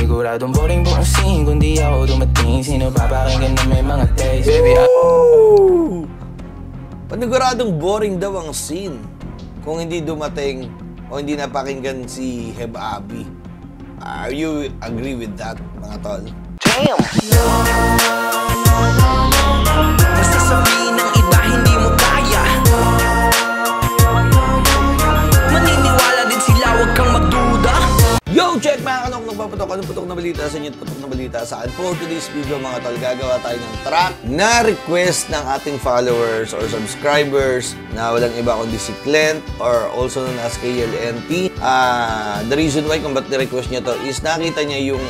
Siguradong boring buong scene kung di ako dumating. Sino papakinggan na may mga taste? Baby, Paniguradong boring daw ang scene kung hindi dumating o hindi napakinggan si Heb Abby. Are you agree with that, mga tol? damn! Basta sabihin ng iba hindi mo kaya. Maniniwala din sila, huwag kang magduda. Yo, check mga kanong nagpapatok. Anong putok na balita sa inyo? Putok na balita saan? For today's video mga tol, gagawa tayo ng track na request ng ating followers or subscribers na walang iba kundi si Clint or also known as KLNT. The reason why kung ba't ni-request niya to is nakita niya yung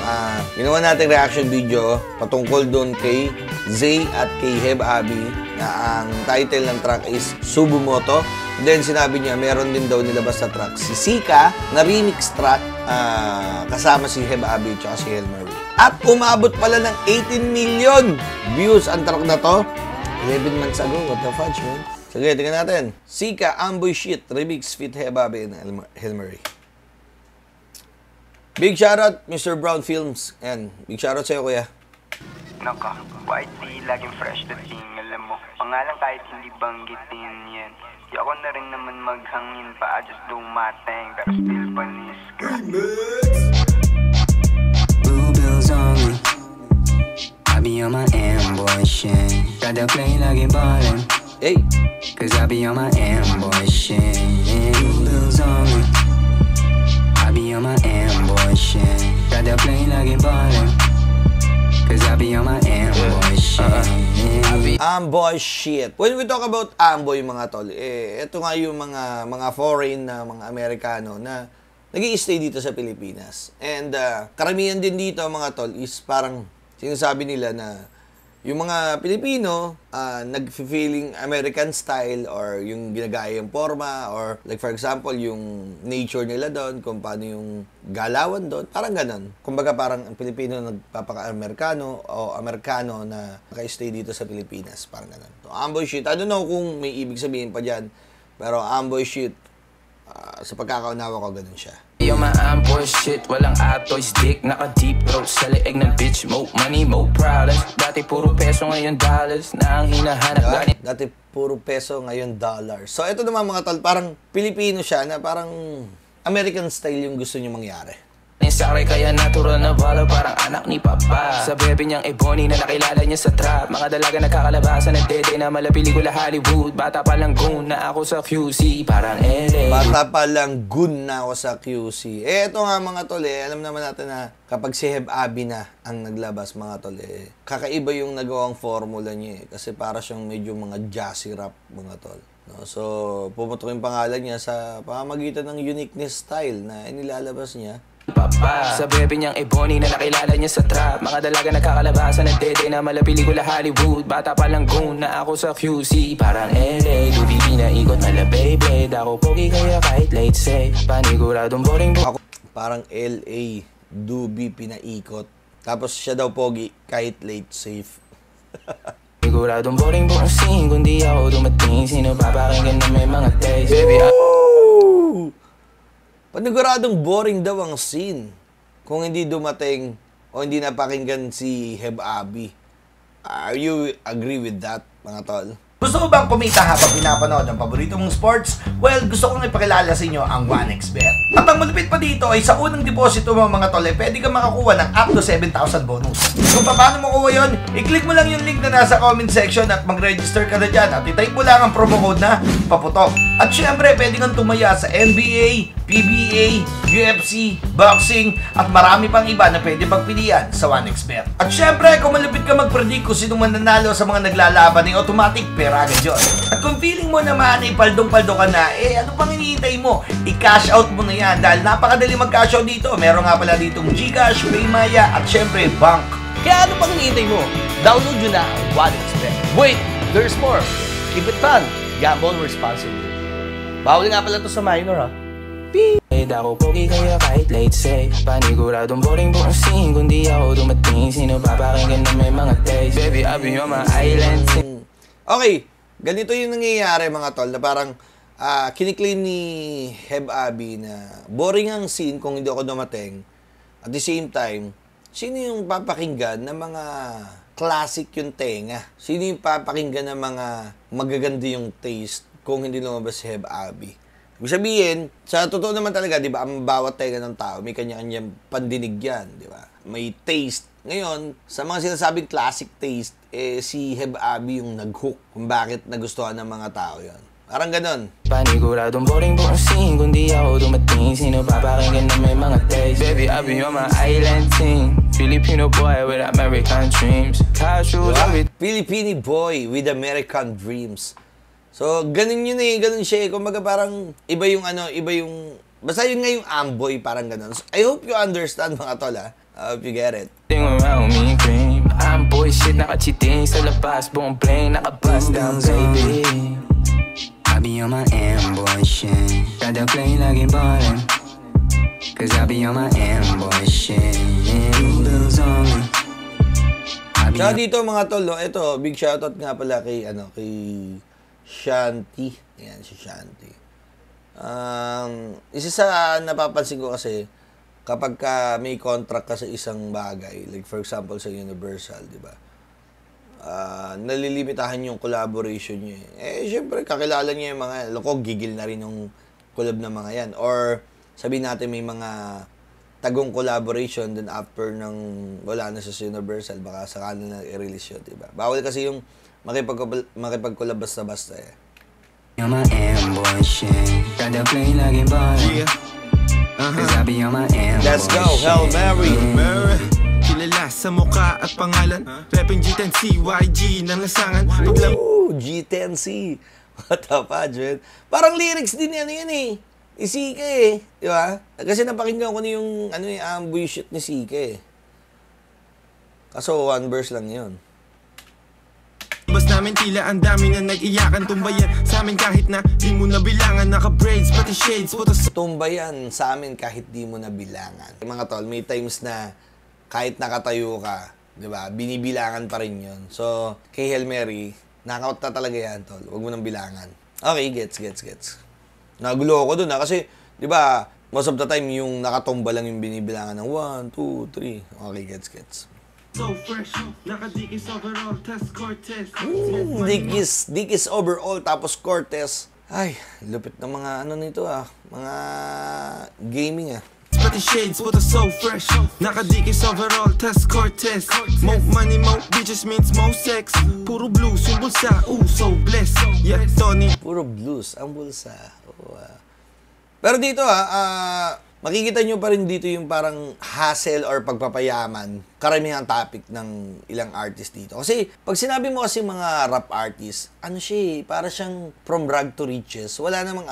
ginawa nating reaction video patungkol doon kay Zay at kay Heb Abby na ang title ng track is Subumoto. Then sinabi niya meron din daw nilabas sa track si Sika na remix track kasama si Heb Abby at si Helmer. At umabot pala ng 18 million views ang track na to 11 months ago. What the fudge, man? Sige, tingnan natin. Sika, Amboy Shit, remix fit Heb Abby and Helmer. Big shoutout, Mr. Brown Films. Ayan, big shoutout sa'yo, kuya. Naka, white tea, laging fresh dating. Alam mo, pangalan kahit hindi banggitin yan. Di ako na rin naman maghangin pa, I just do my thing, pero still panis. Blue bills on me, I be on my amboy shit. Gotta play like a ballin', Hey! cause I be on my amboy shit. Blue bills on me, I be on my amboy shit. Gotta play like a ballin', cause I be on my amboy shit. Amboy shit. When we talk about Amboy, mga tol, ito nga yung mga foreign na mga Amerikano na nag-i-stay dito sa Pilipinas. And karamihan din dito, mga tol, is parang sinasabi nila na yung mga Pilipino nag-feeling American style or yung ginagaya yung forma or like for example yung nature nila doon, kung paano yung galawan doon, parang ganon. Kumbaga parang ang Pilipino nagpapaka-Amerikano o Amerikano na naka-stay dito sa Pilipinas, parang ganon. So, amboy shit, I don't know kung may ibig sabihin pa dyan, pero amboy shit, sa pagkakaunawa ko, ganun siya. Yung ma-amboy shit, walang atoy stick. Naka-deep throat sa leeg ng bitch. Mo money, mo problems. Dati puro peso, ngayon dollars na ang hinahanap. Dati puro peso, ngayon dollars. So ito naman mga tol, parang Pilipino siya na parang American style yung gusto niyo mangyari. Sakray kaya natural na bala, parang anak ni Papa. Sa bebe niyang ebony na nakilala niya sa trap. Mga dalaga nagkakalabasan ng dede na mala pelikula Hollywood. Bata pa lang goon na ako sa QC, parang LA. Bata pa lang goon na ako sa QC. Ito nga mga tol, alam naman natin na kapag si Heb Abby na ang naglabas, mga tol, kakaiba yung nagawang formula niya kasi para siyang medyo mga jazzy rap, mga tol. No? So, pumutok yung pangalan niya sa pamamagitan ng uniqueness style na inilalabas niya. Papa. Sa bebe niyang ebony na nakilala niya sa trap. Mga dalaga nagkakalabasan ng dede na mala pelikula Hollywood. Bata pa lang goon na ako sa QC, parang LA. Dubi pinaikot mala baby. Dako pogi kaya kahit late say. Paniguradong boring Ako, parang LA, Dubi pinaikot. Tapos siya daw pogi kahit late safe. Paniguradong boring buong scene kung di ako dumating. Sino papakinggan na may mga taste? Baby, Paniguradong boring daw ang scene kung hindi dumating o hindi napakinggan si Heb Abby. Are you agree with that, mga tol? Gusto mo bang kumita habang pinapanood ang paborito mong sports? Well, gusto kong ipakilala sa inyo ang 1xBet. At ang malupit pa dito ay sa unang deposito mo mga tol, pwede kang makakuha ng up to 7,000 bonus. Kung paano makuha yun, i-click mo lang yung link na nasa comment section at mag-register ka na dyan at i-type mo lang ang promo code na paputok. At syempre, pwede kang tumaya sa NBA, PBA, UFC, boxing, at marami pang iba na pwede pagpilian sa 1xBet. At syempre, kung malupit ka mag-predict kung sinong mananalo sa mga naglalaban, ay automatic pera agad yun. At kung feeling mo naman ay paldong-paldo ka na, ano pang hinihintay mo? I-cash out mo na yan dahil napakadali mag-cash out dito. Meron nga pala ditong GCash, Paymaya, at syempre, bank. Kaya ano pang hinihintay mo? Download nyo na ang 1xBet. Wait, there's more. Keep it fun. Gamble responsibly. Bawal nga pala to sa minor, ha? Dako pogi kaya kahit late say. Paniguradong boring buong scene kung di ako dumating. Sino papakinggan na may mga taste? Baby, I'll be on my island. Okay, ganito yung nangyayari mga tol na parang kiniklaim ni Heb Abby na boring ang scene kung hindi ako dumating. At the same time, sino yung papakinggan ng mga classic yung tenga? Sino yung papakinggan ng mga magaganda yung taste kung hindi lumabas si Heb Abi? Ibig sabihin, sa totoo naman talaga, di ba, ang bawat tenga ng tao, may kanya-kanyang pandinig yan, di ba? May taste. Ngayon, sa mga sinasabing classic taste, si Heb Abi yung nag-hook kung bakit nagustuhan ng mga tao yon. Parang ganon. Paniguradong boring buong scene. Kung di ako dumating, sino papakinggan na may mga taste? Baby, I'll be on my island team. Filipino boy with American dreams. Casual with Filipino boy with American dreams. So, ganun yun ganun siya. Kumbaga parang iba yung basta yun nga yung amboy, parang ganon. So, I hope you understand mga tol, I hope you get it. thing around me cream. Amboy shit, nakachiting sa labas. Buong plane, nakabust down, baby. I be on my amboy shit. Got the plane laging ballin'. Cause I be on my amboy shit. Bills on me. Tsaka dito mga tol, ito, big shoutout nga pala kay Shanti. Ayan, si Shanti. Isa sa napapansin ko kasi, kapag may contract ka sa isang bagay, like for example sa Universal, di ba? Nalilimitahan yung collaboration niya. Syempre, kakilala niya yung mga, gigil na rin yung collab na mga yan. Or, sabihin natin may mga tagong collaboration, then after nang wala na sa Universal, baka sakala na i-release yun, diba? Bawal kasi yung makipag-collab basta-basta eh. On my amboy shit. Got the plane laging ballin'. Cause I be on my amboy. Let's go, Hail Mary! Kilala sa mukha at pangalan, Rapping G10C, YG ng lasangan. G10C. What the fudge, man? Parang lyrics din yan eh. Ni Sika eh. Di ba? Kasi napakinggan ko na yung amboy shit ni Sika eh. Kaso one verse lang yun. Bas namin tila ang dami na nag-iyakan. Tumbayan sa amin kahit na di mo nabilangan. Naka-braids, pati shades, putas. Tumbayan sa amin kahit di mo nabilangan. Mga tol, may times na kahit nakatayo ka, di ba, binibilangan pa rin yun. So, kay Hail Mary, knockout na talaga yan, tol. Huwag mo nang bilangan. Okay, gets. Nagulo ako dun, kasi, di ba, most of the time, yung nakatumba lang yung binibilangan ng 1, 2, 3. Okay, gets. So fresh, naka-dikis overall, test Cortez. Dikis overall, tapos Cortez. Ay, lupit ng mga nito mga gaming Pati shades, putas so fresh. Naka-dikis overall, test Cortez. Mo money, mo bitches means mo sex. Puro blues, yung bulsa, so blessed. Yeah, Tony. Puro blues, ang bulsa. Pero dito makikita nyo pa rin dito yung parang hassle or pagpapayaman. Karamihang topic ng ilang artist dito. Kasi pag sinabi mo kasi mga rap artist, para siyang from rag to riches. Wala namang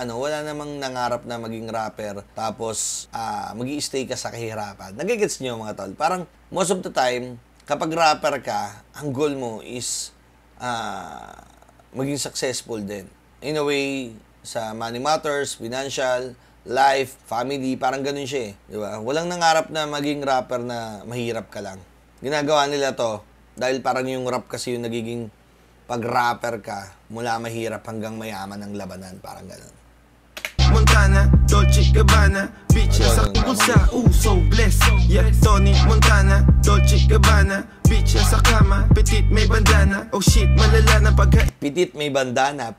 nangarap na maging rapper. Tapos magi-stay ka sa kahirapan. Nagigets nyo mga tol. Parang most of the time, kapag rapper ka, ang goal mo is maging successful din. In a way, sa money matters, financial, life, family, parang ganun siya di ba? Walang nangarap na maging rapper na mahirap ka lang. Ginagawa nila to dahil parang yung rap kasi yung nagiging pag-rapper ka mula mahirap hanggang mayaman ang labanan, parang ganun. Montana, Dolce Gabbana, bitch sa bulsa, so blessed. Yeah, Tony Montana, Dolce Gabbana, bitch sa kama, petit may bandana. Oh shit, malala na pagka. Petit may bandana,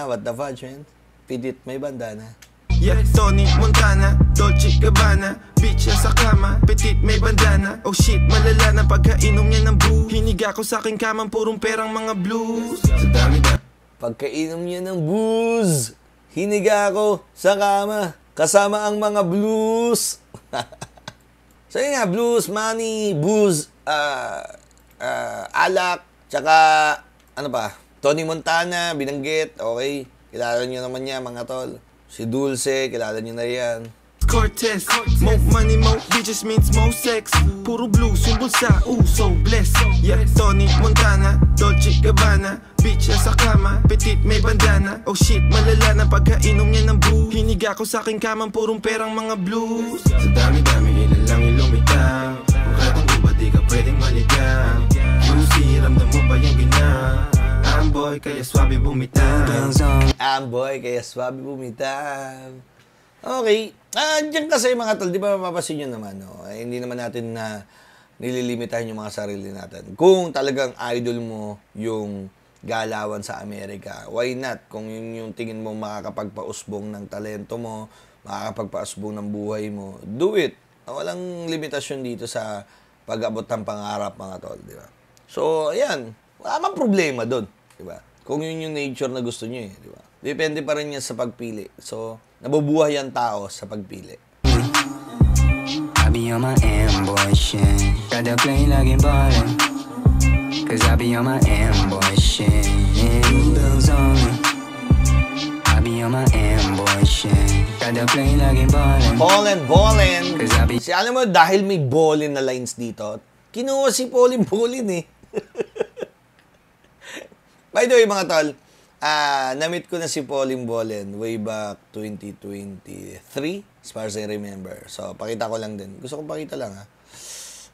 what the fudge, man? Petit may bandana. Yeah, Tony Montana, Dolce Gabbana, bitch sa kama, petit may bandana. Oh shit, malala na pagkainom niya ng brew. Hiniga ko sa aking kamang purong perang mga blues. Sa dami na. Pagkainom niya ng booze, hiniga ko sa kama, kasama ang mga blues. So yun nga, blues, money, booze, alak, tsaka, Tony Montana, binanggit, okay. Kilala nyo naman niya, mga tol. Si Dulce, kilala nyo na yan. Cortez, mo money, mo bitches means mo sex. Puro blues, yung bulsa, so blessed. Yeah, Tony Montana, Dolce Gabbana, bitch sa kama, petit may bandana. Oh shit, malala na pagkainom niya ng brew. Hiniga ko sa aking kamang purong perang mga blues. Sa dami-dami, ilan lang ilumitaw. Kung katong iba, di ka pwedeng maligaw. Juicy, ramdam mo ba yung ginang? Amboy, kaya swabe bumitaw. Okay. Diyan kasi mga tol, di ba mapapasin nyo naman, hindi naman natin na nililimitahan yung mga sarili natin. Kung talagang idol mo yung galawan sa Amerika, why not? Kung yun yung tingin mo makakapagpausbong ng talento mo, makakapagpausbong ng buhay mo, do it. Walang limitasyon dito sa pag-abot ng pangarap, mga tol, di ba? So, ayan, wala mang problema doon, di ba? Kung yun yung nature na gusto nyo, di ba? Depende pa rin yan sa pagpili. So, nabubuhay ang tao sa pagpili. I be on my amboy shit. Gotta play like a ballin'. Cause I be on my amboy shit. Bills on me. I be on my amboy shit. Gotta play like a ballin'. Ballin'. Cause I be... Si alam mo, dahil may ballin na lines dito, kinuha si Ballin eh. By the way, mga tol, na-meet ko na si Ballin way back 2023, as far as I remember. So, pakita ko lang din. Gusto kong pakita lang, ha.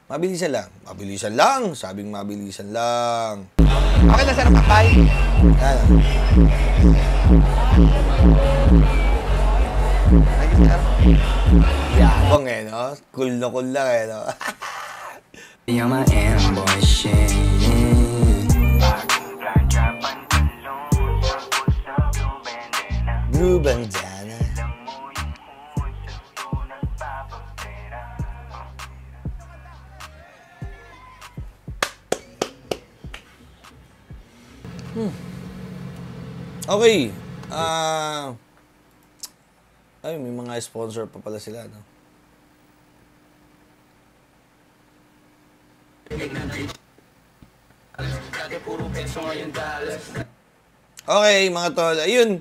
Mabilisan lang. Mabilisan lang. Sabing mabilisan lang. Okay na, sir. Patay. Yan. Thank you, sir. Yabang no? Cool na lang no? Be on my amboy shit. Blue bandana. Okay. Ay, may mga sponsor pa pala sila, no? Okay, mga tol. Ayun.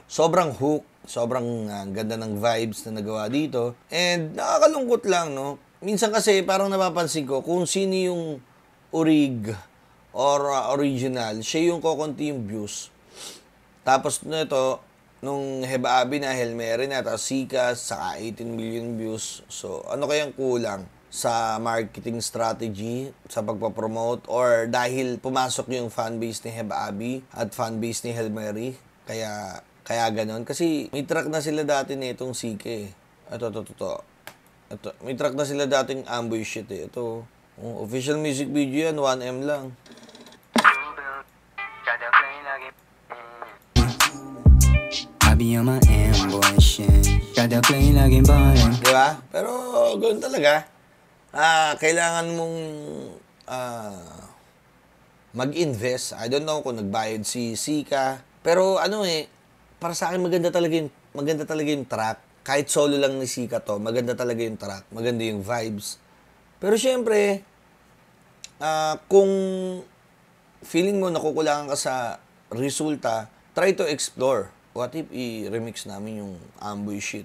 Sobrang hook. Sobrang ganda ng vibes na nagawa dito. And nakakalungkot lang, no? Minsan kasi parang napapansin ko kung sino yung orig or original, siya yung kokonti yung views. Tapos nito, nung Heba Abi na, Hail Mary na, tapos Sika, saka 18 million views. So, ano kayang kulang sa marketing strategy, sa pagpapromote, or dahil pumasok yung fanbase ni Heba Abi at fanbase ni Hail Mary, kaya ganon. Kasi may track na sila dati nitong Sika eh. Ito. May track na sila dating Amboy Shit eh. Ito, official music video yan, 1M lang. I be on my amboy shit. Gotta play like a ballin'. Diba? Pero ganoon talaga. Kailangan mong mag-invest. I don't know kung nagbayad si Sika. Pero para sa akin maganda talaga yung track. Kahit solo lang ni Sika to, maganda talaga yung track. Maganda yung vibes. Pero syempre, kung feeling mo nakukulangan ka sa resulta, try to explore. What if i-remix namin yung Amboy Shit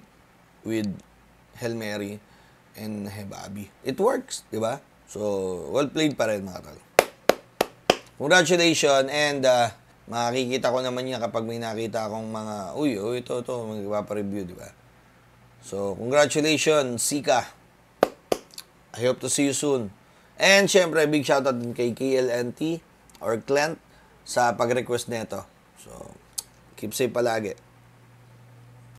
with Hail Mary and Heba Abi? It works, di ba? So, well played pa rin, mga tol. Congratulations, and makikita ko naman yan kapag may nakita akong mga, ito, magpapareview, di ba? So, congratulations, Sika. I hope to see you soon. And, syempre, big shoutout din kay KLNT or Clint sa pag-request nito. So, keep safe palagi.